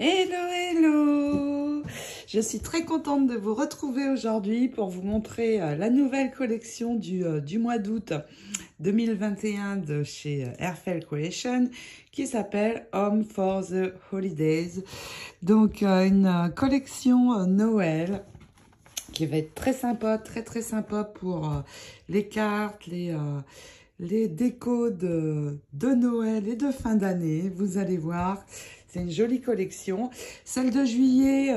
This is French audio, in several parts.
Hello, hello! Je suis très contente de vous retrouver aujourd'hui pour vous montrer la nouvelle collection du mois d'août 2021 de chez Airfel Creation qui s'appelle Home for the Holidays. Donc une collection Noël qui va être très sympa, très sympa pour les cartes, les décos de Noël et de fin d'année. Vous allez voir, c'est une jolie collection. Celle de juillet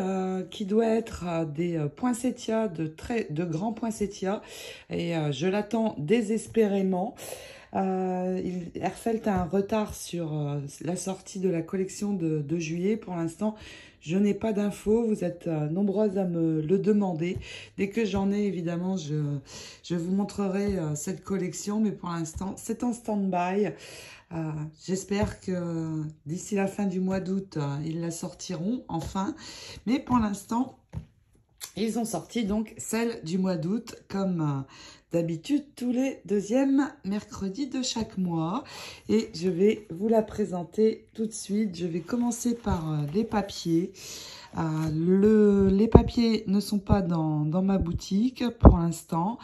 qui doit être des poinsettias, de grands poinsettias. Et je l'attends désespérément. Airfel a un retard sur la sortie de la collection de juillet. Pour l'instant, je n'ai pas d'infos. Vous êtes nombreuses à me le demander. Dès que j'en ai, évidemment, je vous montrerai cette collection. Mais pour l'instant, c'est en stand-by. J'espère que d'ici la fin du mois d'août, ils la sortiront enfin. Mais pour l'instant, ils ont sorti donc celle du mois d'août comme d'habitude tous les deuxièmes mercredis de chaque mois. Et je vais vous la présenter tout de suite. Je vais commencer par les papiers. Les papiers ne sont pas dans ma boutique pour l'instant.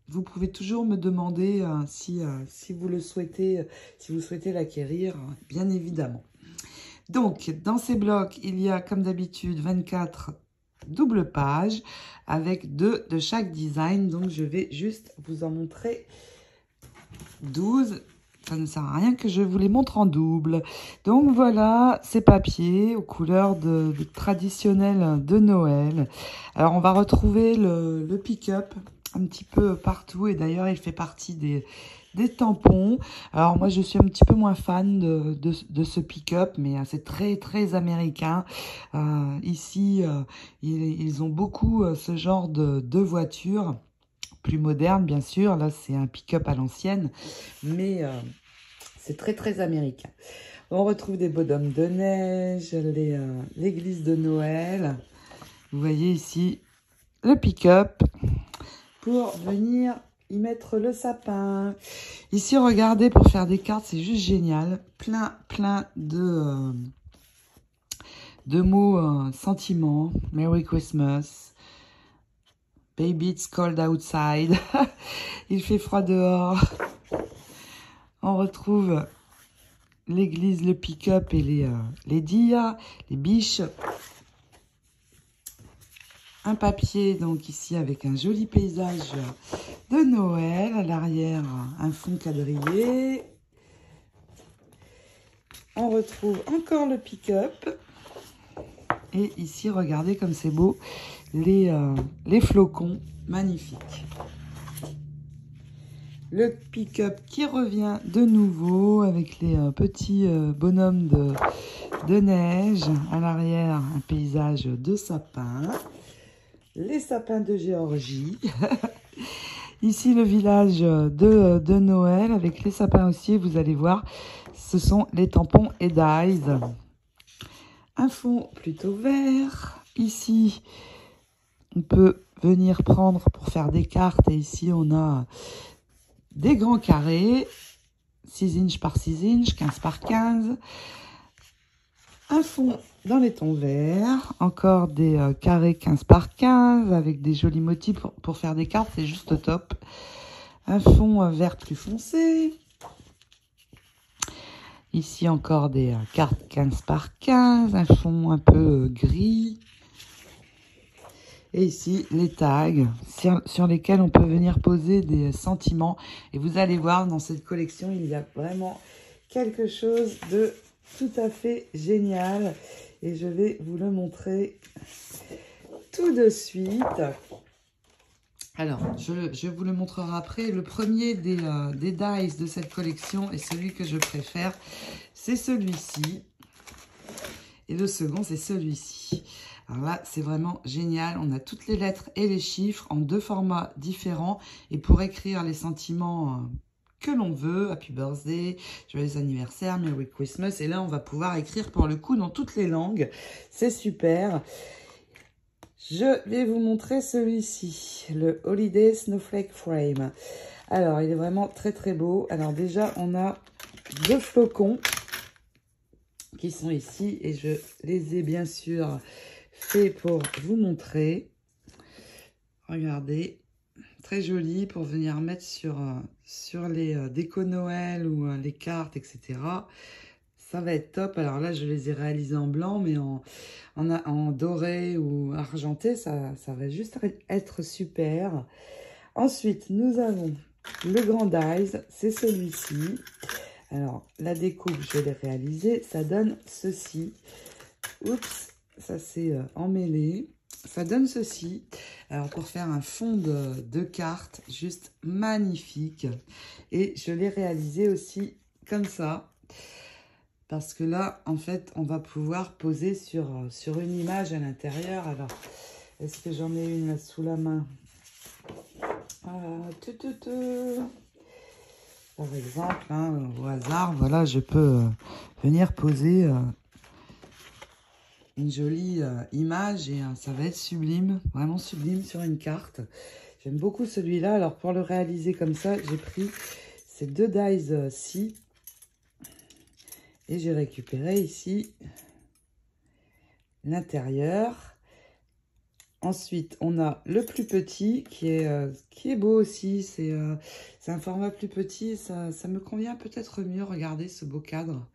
Vous pouvez toujours me demander si vous le souhaitez, si vous souhaitez l'acquérir, bien évidemment. Donc, dans ces blocs, il y a comme d'habitude 24 doubles pages avec 2 de chaque design. Donc, je vais juste vous en montrer 12. Ça ne sert à rien que je vous les montre en double. Donc, voilà ces papiers aux couleurs traditionnelles de Noël. Alors, on va retrouver le pick-up un petit peu partout. Et d'ailleurs, il fait partie des tampons. Alors moi je suis un petit peu moins fan de ce pick-up, mais c'est très américain. Ici ils ont beaucoup ce genre de voiture, plus moderne bien sûr. Là c'est un pick-up à l'ancienne, mais c'est très américain. On retrouve des bonhommes de neige, l'église de Noël. Vous voyez ici le pick-up pour venir y mettre le sapin. Ici, regardez, pour faire des cartes, c'est juste génial. Plein de mots sentiments. Merry Christmas. Baby, it's cold outside. Il fait froid dehors. On retrouve l'église, le pick-up et les dires, les biches. Un papier, donc ici, avec un joli paysage de Noël. À l'arrière, un fond quadrillé. On retrouve encore le pick-up. Et ici, regardez comme c'est beau, les flocons, magnifiques. Le pick-up qui revient de nouveau avec les petits bonhommes de neige. À l'arrière, un paysage de sapins. Les sapins de Géorgie. Ici, le village de Noël avec les sapins aussi. Vous allez voir, ce sont les tampons et dies. Un fond plutôt vert. Ici, on peut venir prendre pour faire des cartes. Et ici, on a des grands carrés. 6 inches par 6 inches, 15 par 15. Un fond dans les tons verts, encore des carrés 15 par 15 avec des jolis motifs pour faire des cartes, c'est juste top. Un fond vert plus foncé. Ici encore des cartes 15 par 15, un fond un peu gris. Et ici les tags sur lesquels on peut venir poser des sentiments. Et vous allez voir, dans cette collection, il y a vraiment quelque chose de tout à fait génial. Et je vais vous le montrer tout de suite. Alors, je vous le montrerai après. Le premier des dies de cette collection et celui que je préfère, c'est celui-ci. Et le second, c'est celui-ci. Alors là, c'est vraiment génial. On a toutes les lettres et les chiffres en 2 formats différents. Et pour écrire les sentiments que l'on veut, Happy Birthday, Joyeux anniversaire, Merry Christmas. Et là, on va pouvoir écrire pour le coup dans toutes les langues. C'est super. Je vais vous montrer celui-ci, le Holiday Snowflake Frame. Alors, il est vraiment très beau. Alors déjà, on a 2 flocons qui sont ici. Et je les ai bien sûr fait pour vous montrer. Regardez, très joli pour venir mettre sur les décos Noël ou les cartes, etc. Ça va être top. Alors là, je les ai réalisés en blanc, mais en doré ou argenté, ça va juste être super. Ensuite, nous avons le grand dies, c'est celui-ci. Alors, la découpe, je l'ai réalisée, ça donne ceci. Oups, ça c'est emmêlé. Ça donne ceci. Alors, pour faire un fond de cartes, juste magnifique. Et je l'ai réalisé aussi comme ça. Parce que là, en fait, on va pouvoir poser sur une image à l'intérieur. Alors, est-ce que j'en ai une là sous la main? Par exemple, hein, au hasard, voilà, je peux venir poser une jolie image et ça va être sublime, vraiment sublime sur une carte. J'aime beaucoup celui-là. Alors, pour le réaliser comme ça, j'ai pris ces deux dies-ci. Et j'ai récupéré ici l'intérieur. Ensuite, on a le plus petit qui est beau aussi. C'est un format plus petit. Ça me convient peut-être mieux. Regardez ce beau cadre.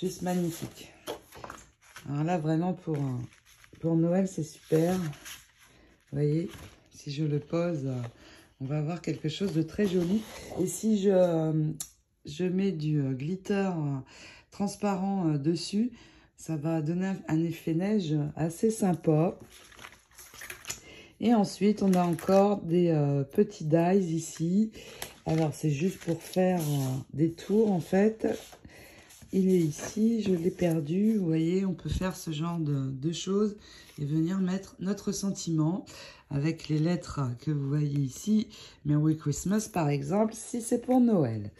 Juste magnifique. Alors là, vraiment, pour Noël, c'est super. Vous voyez, si je le pose, on va avoir quelque chose de très joli. Et si je mets du glitter transparent dessus, ça va donner un effet neige assez sympa. Et ensuite, on a encore des petits dies ici. Alors, c'est juste pour faire des tours, en fait. Il est ici, je l'ai perdu. Vous voyez, on peut faire ce genre de choses et venir mettre notre sentiment avec les lettres que vous voyez ici. Merry Christmas, par exemple, si c'est pour Noël.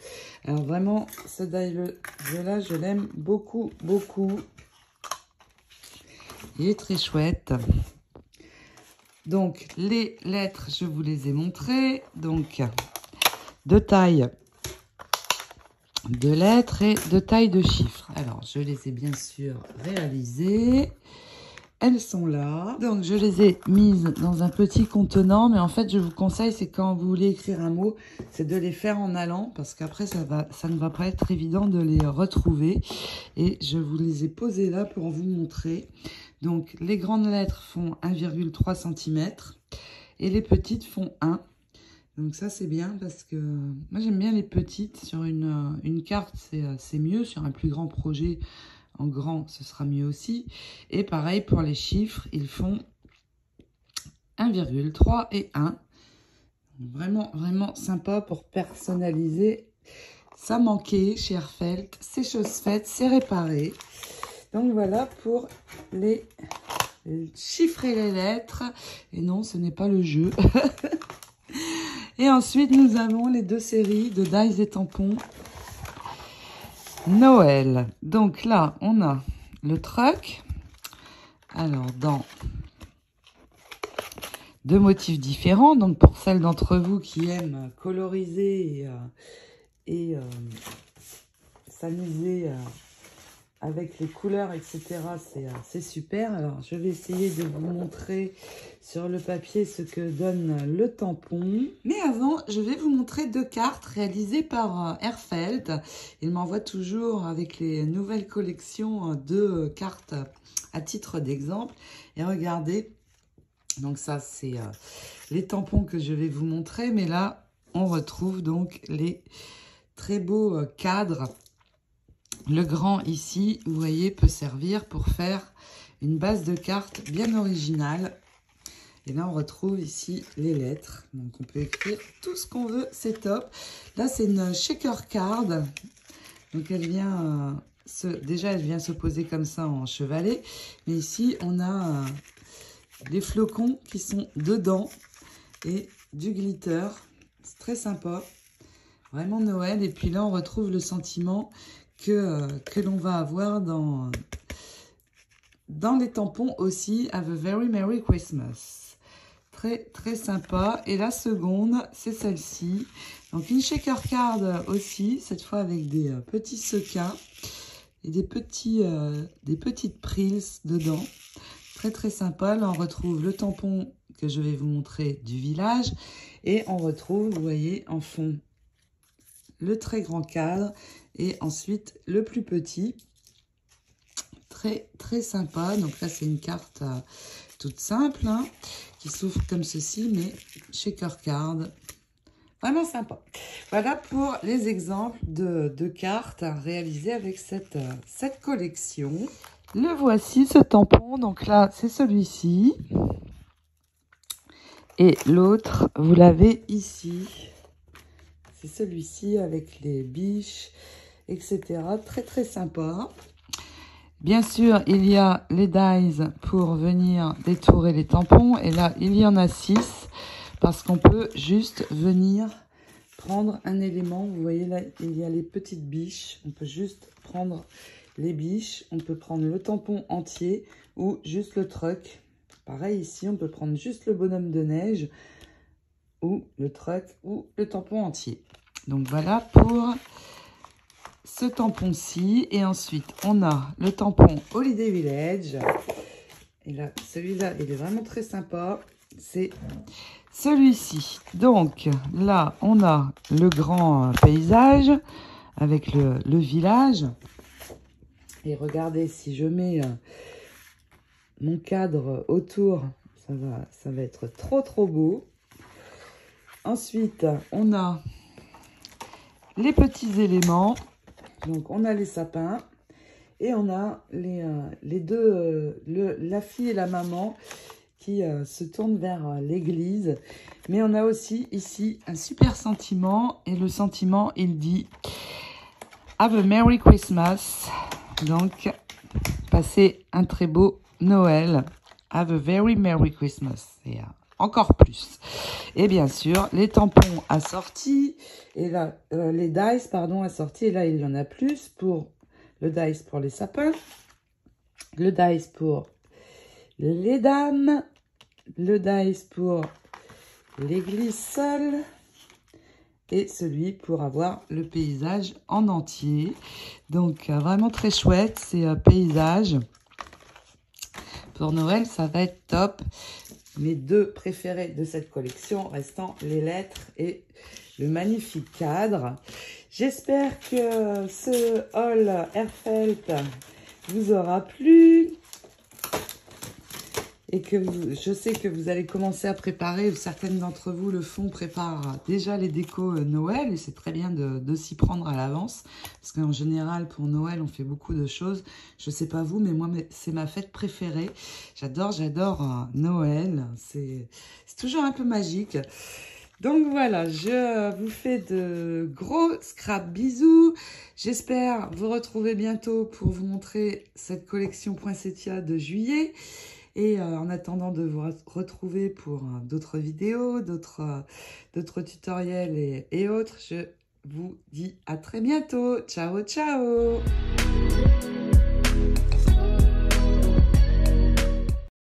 Alors, vraiment, ce die-là, je l'aime beaucoup, beaucoup. Il est très chouette. Donc, les lettres, je vous les ai montrées. Donc, de taille de lettres et de taille de chiffres. Alors, je les ai bien sûr réalisées. Elles sont là. Donc, je les ai mises dans un petit contenant. Mais en fait, je vous conseille, c'est quand vous voulez écrire un mot, c'est de les faire en allant. Parce qu'après, ça ne va pas être évident de les retrouver. Et je vous les ai posées là pour vous montrer. Donc, les grandes lettres font 1,3 cm. Et les petites font 1. Donc ça, c'est bien parce que moi, j'aime bien les petites. Sur une carte, c'est mieux. Sur un plus grand projet, en grand, ce sera mieux aussi. Et pareil, pour les chiffres, ils font 1,3 et 1. Vraiment, vraiment sympa pour personnaliser. Ça manquait chez Airfelt. C'est chose faite, c'est réparé. Donc voilà pour les chiffres et les lettres. Et non, ce n'est pas le jeu. Et ensuite, nous avons les deux séries de dies et tampons Noël. Donc là, on a le truck. Alors, dans deux motifs différents. Donc, pour celles d'entre vous qui aiment coloriser et s'amuser avec les couleurs, etc., c'est super. Alors, je vais essayer de vous montrer sur le papier ce que donne le tampon. Mais avant, je vais vous montrer deux cartes réalisées par Airfelt. Il m'envoie toujours avec les nouvelles collections de cartes à titre d'exemple. Et regardez, donc ça, c'est les tampons que je vais vous montrer. Mais là, on retrouve donc les très beaux cadres. Le grand ici, vous voyez, peut servir pour faire une base de cartes bien originale. Et là, on retrouve ici les lettres. Donc, on peut écrire tout ce qu'on veut, c'est top. Là, c'est une shaker card. Donc, elle vient déjà, elle vient se poser comme ça en chevalet. Mais ici, on a des flocons qui sont dedans et du glitter. C'est très sympa. Vraiment Noël. Et puis là, on retrouve le sentiment que l'on va avoir dans les tampons aussi. Have a very Merry Christmas. Très, très sympa. Et la seconde, c'est celle-ci. Donc, une shaker card aussi, cette fois avec des petits sequins. et des petites prills dedans. Très très sympa. Là, on retrouve le tampon que je vais vous montrer du village. Et on retrouve, vous voyez, en fond, le très grand cadre. Et ensuite, le plus petit. Très très sympa. Donc là, c'est une carte toute simple, hein, qui s'ouvre comme ceci, mais shaker card. Vraiment sympa. Voilà pour les exemples de cartes réalisées avec cette collection. Le voici, ce tampon. Donc là, c'est celui-ci. Et l'autre, vous l'avez ici. C'est celui-ci avec les biches, etc. Très, très sympa. Bien sûr, il y a les dies pour venir détourer les tampons. Et là, il y en a 6 parce qu'on peut juste venir prendre un élément. Vous voyez là, il y a les petites biches. On peut juste prendre les biches. On peut prendre le tampon entier ou juste le truck. Pareil ici, on peut prendre juste le bonhomme de neige ou le truck ou le tampon entier. Donc voilà pour ce tampon-ci. Et ensuite, on a le tampon Holiday Village. Et là, celui-là, il est vraiment très sympa. C'est celui-ci. Donc là, on a le grand paysage avec le village. Et regardez, si je mets mon cadre autour, ça va être trop, trop beau. Ensuite, on a les petits éléments. Donc, on a les sapins et on a les deux, la fille et la maman qui se tournent vers l'église. Mais on a aussi ici un super sentiment. Et le sentiment, il dit « Have a Merry Christmas ». Donc, passez un très beau Noël. Have a very Merry Christmas. Et encore plus. Et bien sûr, les tampons assortis. Et là, les dice, pardon, assortis. Et là, il y en a plus pour le dice pour les sapins. Le dice pour les dames. Le dice pour l'église seule. Et celui pour avoir le paysage en entier. Donc, vraiment très chouette, ces paysages. Pour Noël, ça va être top. Mes deux préférés de cette collection restant les lettres et le magnifique cadre. J'espère que ce haul Airfelt vous aura plu. Et que je sais que vous allez commencer à préparer, certaines d'entre vous le font, préparent déjà les décos Noël, et c'est très bien de s'y prendre à l'avance, parce qu'en général, pour Noël, on fait beaucoup de choses. Je sais pas vous, mais moi, c'est ma fête préférée. J'adore Noël, c'est toujours un peu magique. Donc voilà, je vous fais de gros scrap bisous. J'espère vous retrouver bientôt pour vous montrer cette collection Poinsettia de juillet. Et en attendant de vous retrouver pour d'autres vidéos, d'autres tutoriels et autres, je vous dis à très bientôt. Ciao, ciao!